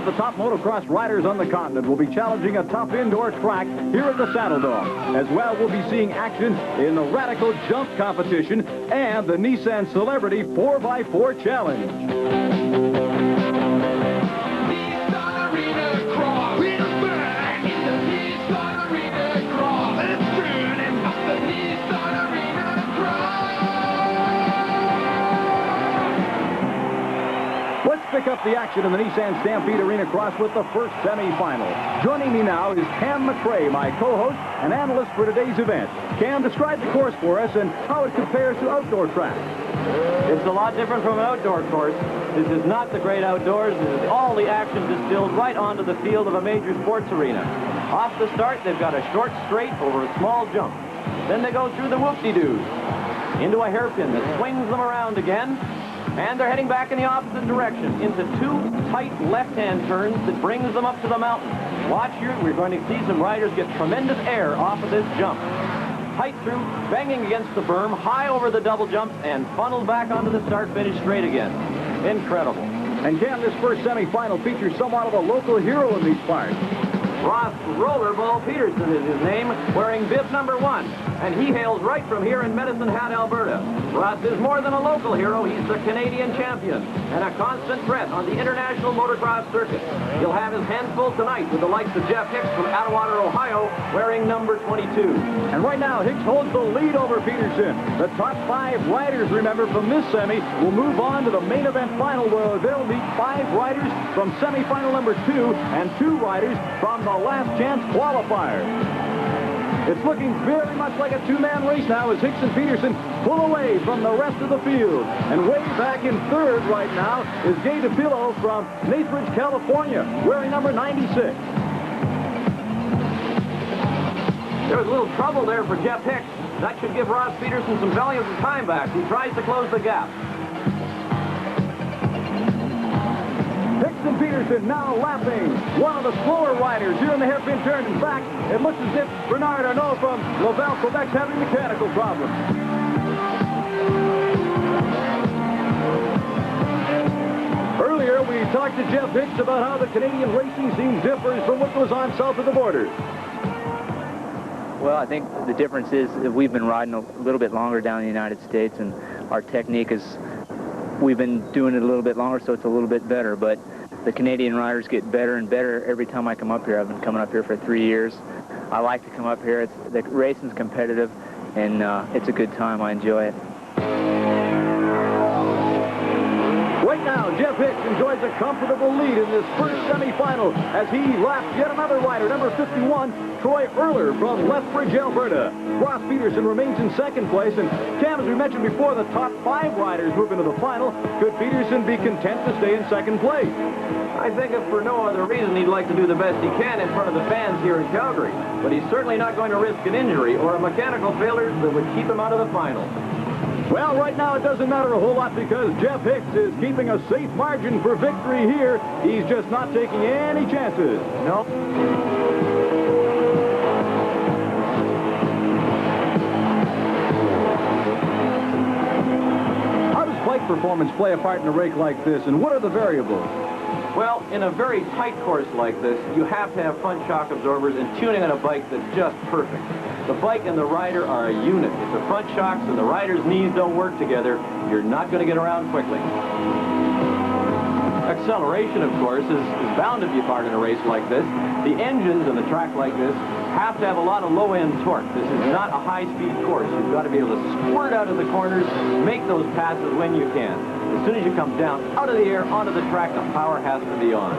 The top motocross riders on the continent will be challenging a tough indoor track here at the Saddle Dome. As well, we'll be seeing action in the Radical Jump competition and the Nissan Celebrity 4x4 Challenge. Pick up the action in the Nissan Stampede Arena Cross with the first semifinal. Joining me now is Cam McRae, my co-host and analyst for today's event. Cam, describe the course for us and how it compares to outdoor tracks. It's a lot different from an outdoor course. This is not the great outdoors. This is all the action distilled right onto the field of a major sports arena. Off the start, they've got a short straight over a small jump. Then they go through the whoop-de-doos into a hairpin that swings them around again. And they're heading back in the opposite direction into two tight left-hand turns that brings them up to the mountain. Watch here, we're going to see some riders get tremendous air off of this jump. Tight through, banging against the berm, high over the double jumps, and funneled back onto the start-finish straight again. Incredible. And Cam, this first semifinal features somewhat of a local hero in these parts. Ross Rollerball Peterson is his name, wearing bib number 1. And he hails right from here in Medicine Hat, Alberta. Ross is more than a local hero. He's the Canadian champion and a constant threat on the international motocross circuit. He'll have his hands full tonight with the likes of Jeff Hicks from Atwater, Ohio, wearing number 22. And right now, Hicks holds the lead over Peterson. The top 5 riders, remember, from this semi will move on to the main event final, where they'll meet 5 riders from semifinal number 2 and 2 riders from the last chance qualifier. It's looking very much like a 2-man race now as Hicks and Peterson pull away from the rest of the field. And way back in 3rd right now is Gay DePillo from Northridge, California, wearing number 96. There was a little trouble there for Jeff Hicks. That should give Ross Peterson some valuable time back. He tries to close the gap. Hicks and Peterson now lapping one of the slower riders here in the hairpin turn. In fact, it looks as if Bernard Arnault from Laval, Quebec's having mechanical problems. Earlier, we talked to Jeff Hicks about how the Canadian racing scene differs from what goes on south of the border. Well, I think the difference is that we've been riding a little bit longer down in the United States, and our technique is, we've been doing it a little bit longer, so it's a little bit better. But the Canadian riders get better and better every time I come up here. I've been coming up here for 3 years. I like to come up here. The racing's competitive, and it's a good time. I enjoy it. Right now, Jeff Hicks enjoys a comfortable lead in this first semifinal as he laps yet another rider, number 51, Troy Erler from Lethbridge, Alberta. Ross Peterson remains in 2nd place, and Cam, as we mentioned before, the top 5 riders move into the final. Could Peterson be content to stay in 2nd place? I think if for no other reason, he'd like to do the best he can in front of the fans here in Calgary. But he's certainly not going to risk an injury or a mechanical failure that would keep him out of the final. Well, right now it doesn't matter a whole lot because Jeff Hicks is keeping a safe margin for victory here. He's just not taking any chances. Nope. How does bike performance play a part in a rake like this, and what are the variables? Well, in a very tight course like this, you have to have front shock absorbers and tuning on a bike that's just perfect. The bike and the rider are a unit. If the front shocks and the rider's knees don't work together, you're not going to get around quickly. Acceleration, of course, is bound to be a part in a race like this. The engines in a track like this have to have a lot of low-end torque. This is not a high-speed course. You've got to be able to squirt out of the corners, make those passes when you can. As soon as you come down out of the air onto the track, the power has to be on.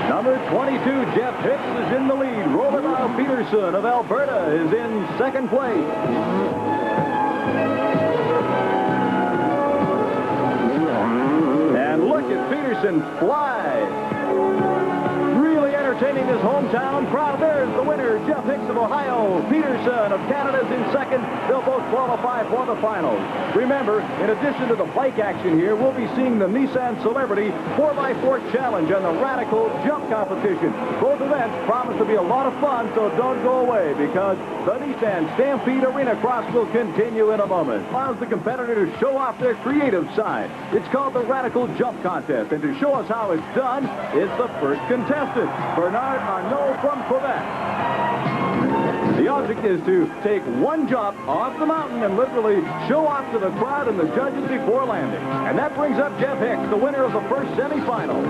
Number 22, Jeff Hicks is in the lead. Rollerball Peterson of Alberta is in 2nd place. Peterson fly. Really entertaining this hometown crowd. There's the winner, Jeff Hicks of Ohio. Peterson of Canada's in second. They'll both qualify for the finals. Remember, in addition to the bike action here, we'll be seeing the Nissan Celebrity 4x4 Challenge and the Radical Jump Competition. Both events promise to be a lot of fun, so don't go away because the Nissan Stampede Arena Cross will continue in a moment. Allows the competitor to show off their creative side. It's called the Radical Jump Contest, and to show us how it's done is the first contestant, Bernard Arnault from Quebec. The object is to take one jump off the mountain and literally show off to the crowd and the judges before landing. And that brings up Jeff Hicks, the winner of the first semifinal.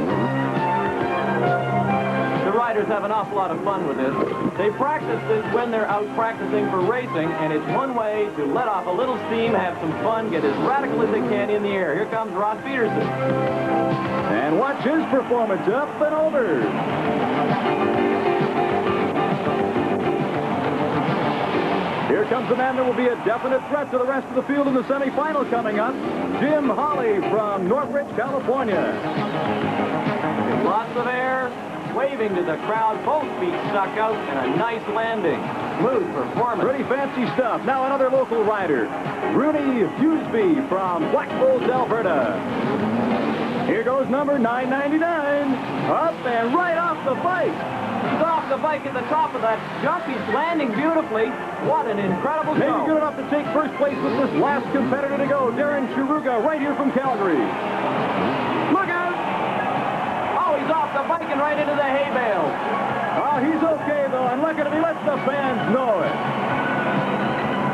The riders have an awful lot of fun with this. They practice this when they're out practicing for racing, and it's one way to let off a little steam, have some fun, get as radical as they can in the air. Here comes Ross Peterson. And watch his performance up and over. Here comes the man that will be a definite threat to the rest of the field in the semifinal coming up, Jim Hawley from Northridge, California. Lots of air, waving to the crowd, both feet stuck out, and a nice landing. Smooth performance. Pretty fancy stuff. Now another local rider, Rooney Hughesby from Black Bulls, Alberta. Here goes number 999. Up and right off the bike. He's off the bike at the top of that jump. He's landing beautifully. What an incredible Maybe show. good enough to take first place with this last competitor to go, Darren Chiruga, right here from Calgary. Look out! Oh, he's off the bike and right into the hay bale. Oh, he's okay, though, and look at him. He lets the fans know it.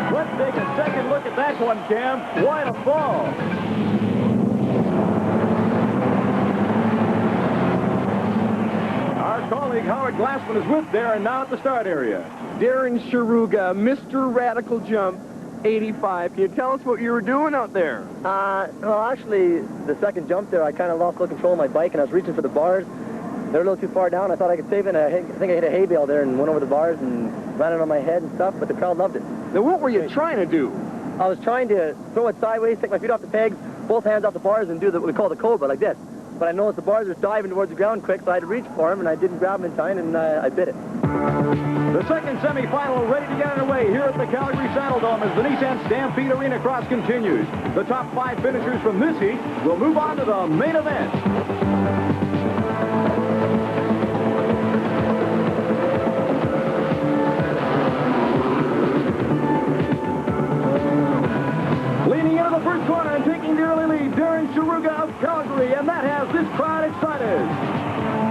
Let's take a second look at that one, Cam. What a fall. Our colleague Howard Glassman is with Darren now at the start area. Darren Chiruga, Mr. Radical Jump, 85. Can you tell us what you were doing out there? Well, actually, the second jump there, I kind of lost full control of my bike, and I was reaching for the bars. They were a little too far down. I thought I could save it, and I think I hit a hay bale there and went over the bars and landed on my head and stuff, but the crowd loved it. Now, what were you trying to do? I was trying to throw it sideways, take my feet off the pegs, both hands off the bars, and do what we call the cobra, like this. But I noticed the bars were diving towards the ground quick, so I had to reach for them, and I didn't grab them in time, and I bit it. The second semifinal ready to get underway here at the Calgary Saddledome as the Nissan Stampede Arena Cross continues. The top 5 finishers from this heat will move on to the main event. Leaning into the first corner and taking the early lead, Darren Chiruga of Calgary, and that has this crowd excited.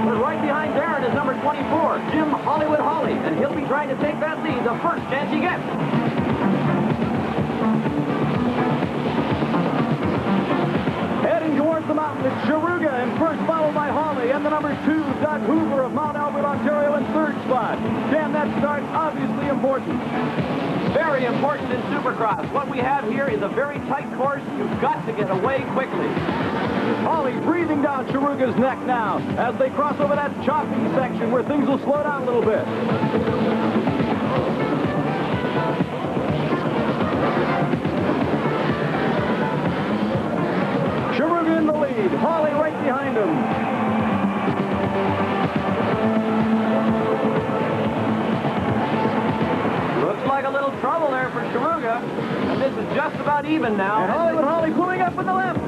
But right behind Darren is number 24, Jim Hollywood Hawley, and he'll be trying to take that lead the first chance he gets. Heading towards the mountain is Chiruga in first, followed by Hawley, and the number 2, Doug Hoover of Mount Albert, Ontario in third spot. Damn, that start obviously important. Very important in Supercross. What we have here is a very tight course. You've got to get away quickly. Hawley breathing down Chiruga's neck now as they cross over that choppy section where things will slow down a little bit. Chiruga in the lead. Hawley right behind him. Looks like a little trouble there for Chiruga. And this is just about even now. And Hollywood Hawley pulling up in the left.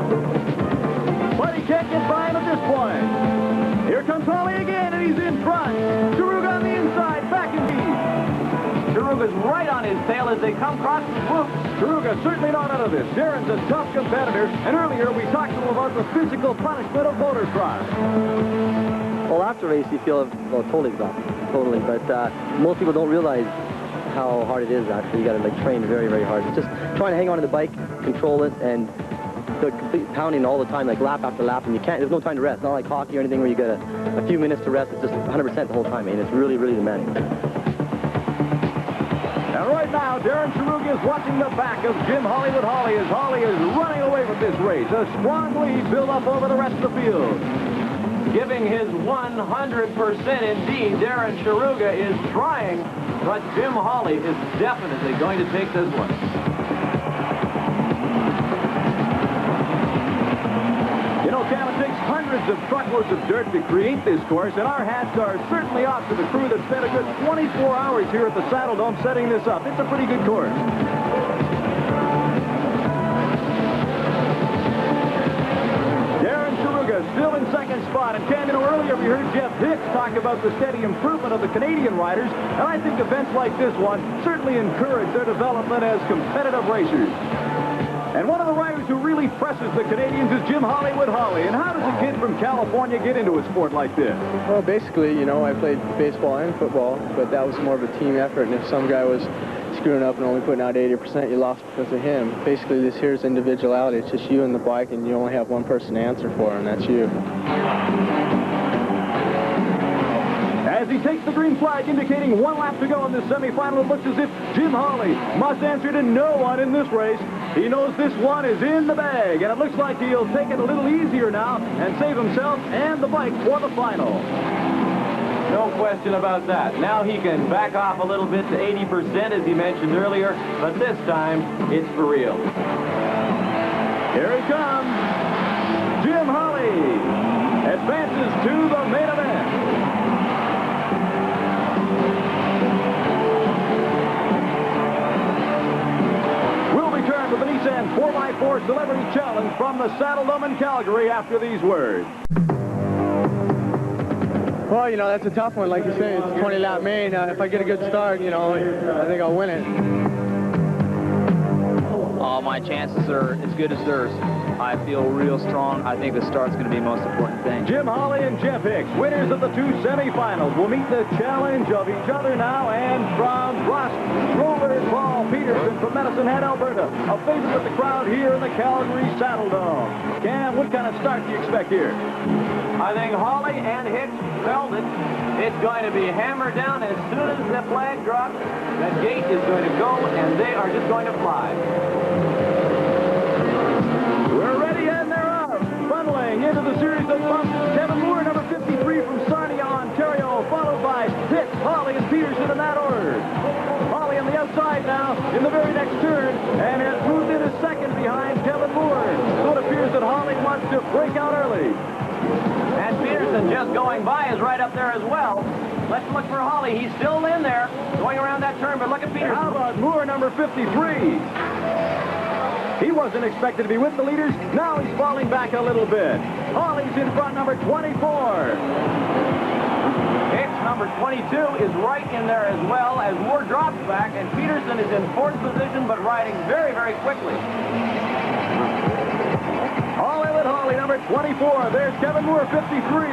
But he can't get by him at this point. Here comes Hawley again, and he's in front. Chiruga on the inside, back in lead. Chiruga's right on his tail as they come across the whoops. Chiruga certainly not out of this. Darren's a tough competitor, and earlier we talked to him about the physical punishment of motocross. Well, after race, you feel totally exhausted, totally. But most people don't realize how hard it is, actually. You got to, train very, very hard. It's just trying to hang on to the bike, control it, and the complete pounding all the time, lap after lap, and there's no time to rest. Not like hockey or anything where you got a few minutes to rest. It's just 100% the whole time, and it's really, really demanding. And right now, Darren Chiruga is watching the back of Jim Hollywood Hawley as Hawley is running away from this race. A strong lead built up over the rest of the field. Giving his 100% indeed, Darren Chiruga is trying, but Jim Hawley is definitely going to take this one. You know, Cam, it takes hundreds of truckloads of dirt to create this course, and our hats are certainly off to the crew that spent a good 24 hours here at the Saddle Dome setting this up. It's a pretty good course. Still in second spot. And Cam, earlier we heard Jeff Hicks talk about the steady improvement of the Canadian riders, and I think events like this one certainly encourage their development as competitive racers. And one of the riders who really presses the Canadians is Jim Hollywood Holly. And how does a kid from California get into a sport like this? Well, basically, you know, I played baseball and football, but that was more of a team effort, and if some guy was screwing up and only putting out 80%, you lost because of him. Basically, this here's individuality. It's just you and the bike, and you only have one person to answer for, and that's you. As he takes the green flag indicating 1 lap to go in this semifinal, it looks as if Jim Holly must answer to no one in this race. He knows this one is in the bag, and it looks like he'll take it a little easier now and save himself and the bike for the final. No question about that. Now he can back off a little bit to 80%, as he mentioned earlier, but this time, it's for real. Here he comes. Jim Holly advances to the main event. We'll return with the Nissan 4x4 Celebrity Challenge from the Saddle Dome in Calgary after these words. Well, you know, that's a tough one. Like you say, it's 20-lap main. If I get a good start, you know, I think I'll win it. All my chances are as good as theirs. I feel real strong. I think the start's going to be the most important thing. Jim Holly and Jeff Hicks, winners of the 2 semifinals, will meet the challenge of each other now. And from Ross Roller Paul Peterson from Medicine Hat, Alberta, a favorite with the crowd here in the Calgary Saddle Dome. Cam, what kind of start do you expect here? I think Holly and Hicks felt it. It's going to be hammered down as soon as the flag drops. That gate is going to go, and they are just going to fly. We're ready, and they're off. Funneling into the series of bumps. Kevin Moore, number 53 from Sarnia, Ontario, followed by Hicks, Holly, and Peterson in that order. Holly on the outside now in the very next turn, and has moved in a second behind Kevin Moore. So it appears that Holly wants to break out early. And Peterson just going by is right up there as well. Let's look for Holly. He's still in there, going around that turn, but look at Peterson. How about Moore, number 53? He wasn't expected to be with the leaders. Now he's falling back a little bit. Holly's in front, number 24. Hicks, number 22, is right in there as well as Moore drops back, and Peterson is in 4th position, but riding very, very quickly. Hollywood Holly, number 24. There's Kevin Moore, 53.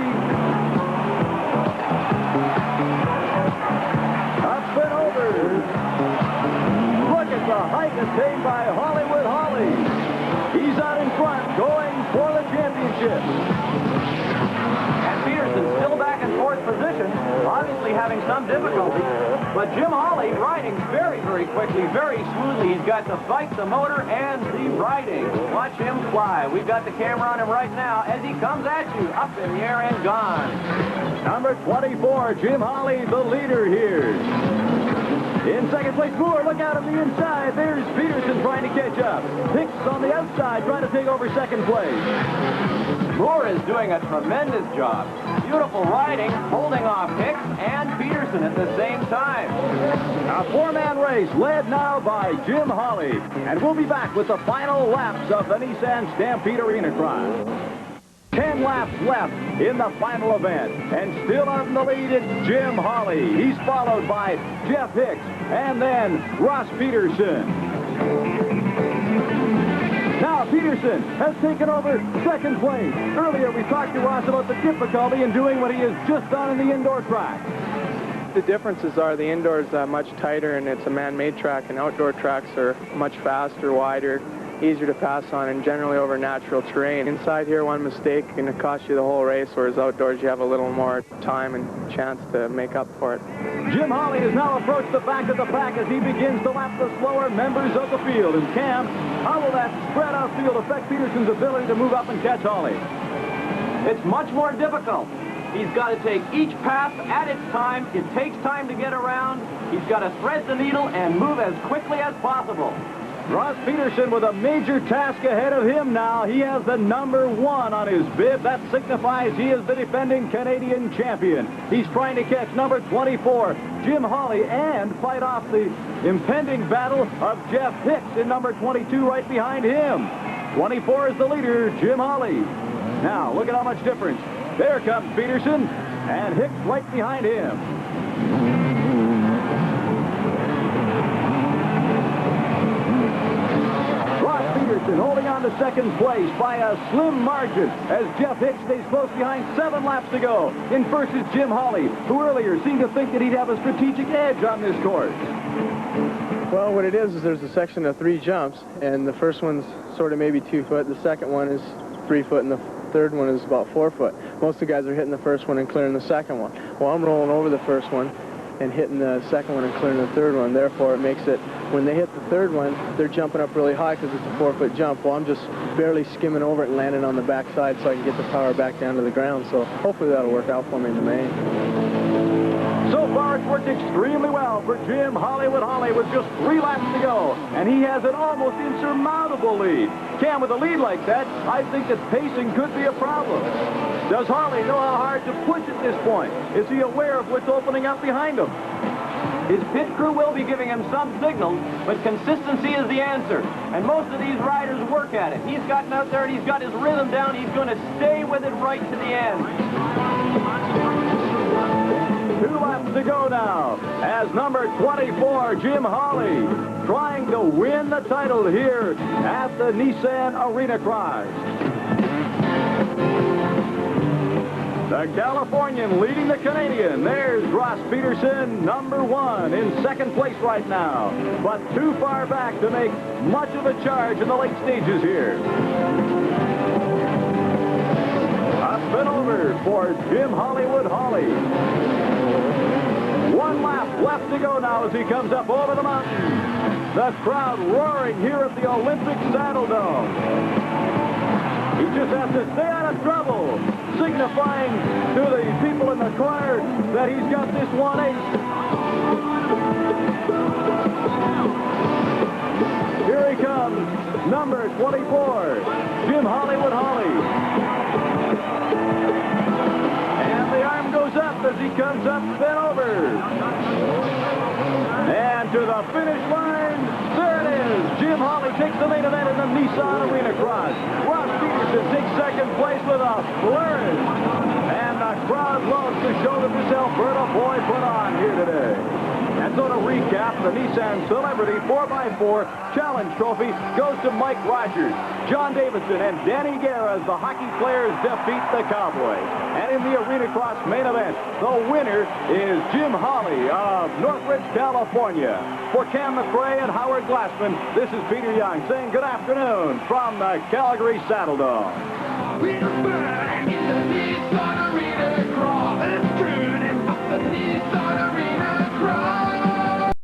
Up and over. Look at the height attained by Hollywood Holly. He's out in front, going for the championship. And Peterson still back in 4th position, obviously having some difficulty. But Jim Holly riding very, very quickly, very smoothly. He's got the bike, the motor, and the riding. Watch him fly. We've got the camera on him right now as he comes at you, up in the air and gone. Number 24, Jim Holly, the leader here. In second place, Moore, look out on the inside. There's Peterson trying to catch up. Hicks on the outside trying to take over second place. Moore is doing a tremendous job. Beautiful riding, holding off Hicks and Peterson at the same time. A 4-man race led now by Jim Holly. And we'll be back with the final laps of the Nissan Stampede Arena Cross. 10 laps left in the final event. And still on the lead, it's Jim Holly. He's followed by Jeff Hicks and then Ross Peterson. Now Peterson has taken over second place. Earlier we talked to Ross about the difficulty in doing what he has just done in the indoor track. The differences are the indoors much tighter, and it's a man-made track, and outdoor tracks are much faster, wider, easier to pass on, and generally over natural terrain. Inside here, one mistake can cost you the whole race, whereas outdoors you have a little more time and chance to make up for it. Jim Holly has now approached the back of the pack as he begins to lap the slower members of the field. And Cam, how will that spread out field affect Peterson's ability to move up and catch Holly? It's much more difficult. He's got to take each pass at its time. It takes time to get around. He's got to thread the needle and move as quickly as possible. Ross Peterson with a major task ahead of him now. He has the number 1 on his bib. That signifies he is the defending Canadian champion. He's trying to catch number 24, Jim Hawley, and fight off the impending battle of Jeff Hicks in number 22 right behind him. 24 is the leader, Jim Hawley. Now, look at how much difference. There comes Peterson, and Hicks right behind him. Ross Peterson holding on to second place by a slim margin as Jeff Hicks stays close behind. 7 laps to go. In first is Jim Hawley, who earlier seemed to think that he'd have a strategic edge on this course. Well, what it is there's a section of 3 jumps, and the first one's sort of maybe 2 foot, the second one is 3 foot, and the third one is about 4 foot. Most of the guys are hitting the first one and clearing the second one. Well, I'm rolling over the first one and hitting the second one and clearing the third one. Therefore, it makes it, when they hit the third one, they're jumping up really high because it's a 4-foot jump. Well, I'm just barely skimming over it and landing on the backside so I can get the power back down to the ground. So hopefully that'll work out for me in the main. So far, it's worked extremely well for Jim Hollywood Hawley with just 3 laps to go, and he has an almost insurmountable lead. Cam, with a lead like that, I think that pacing could be a problem. Does Hawley know how hard to push at this point? Is he aware of what's opening up behind him? His pit crew will be giving him some signals, but consistency is the answer. And most of these riders work at it. He's gotten out there and he's got his rhythm down. He's going to stay with it right to the end. 2 laps to go now as number 24, Jim Hawley, trying to win the title here at the Nissan Arena Cross. The Californian leading the Canadian. There's Ross Peterson, number 1, in second place right now, but too far back to make much of a charge in the late stages here. Up and over for Jim Hollywood Hawley. 1 lap left to go now as he comes up over the mountain. The crowd roaring here at the Olympic Saddle Dome. He just has to stay out of trouble, signifying to the people in the choir that he's got this 1/8. Here he comes, number 24, Jim Hollywood Hawley. And the arm goes up as he comes up, bent over. And to the finish line, there it is. Jim Hawley takes the main event in the Nissan Arena Cross. Ross Peterson takes second place with a flourish. And the crowd loves the show that this Alberta boy put on here today. And so to recap, the Nissan Celebrity 4x4 Challenge Trophy goes to Mike Rogers, John Davidson, and Danny Guerra as the hockey players defeat the Cowboys. And in the Arena Cross main event, the winner is Jim Hawley of Northridge, California. For Cam McRae and Howard Glassman, this is Peter Young saying good afternoon from the Calgary Saddle Dome.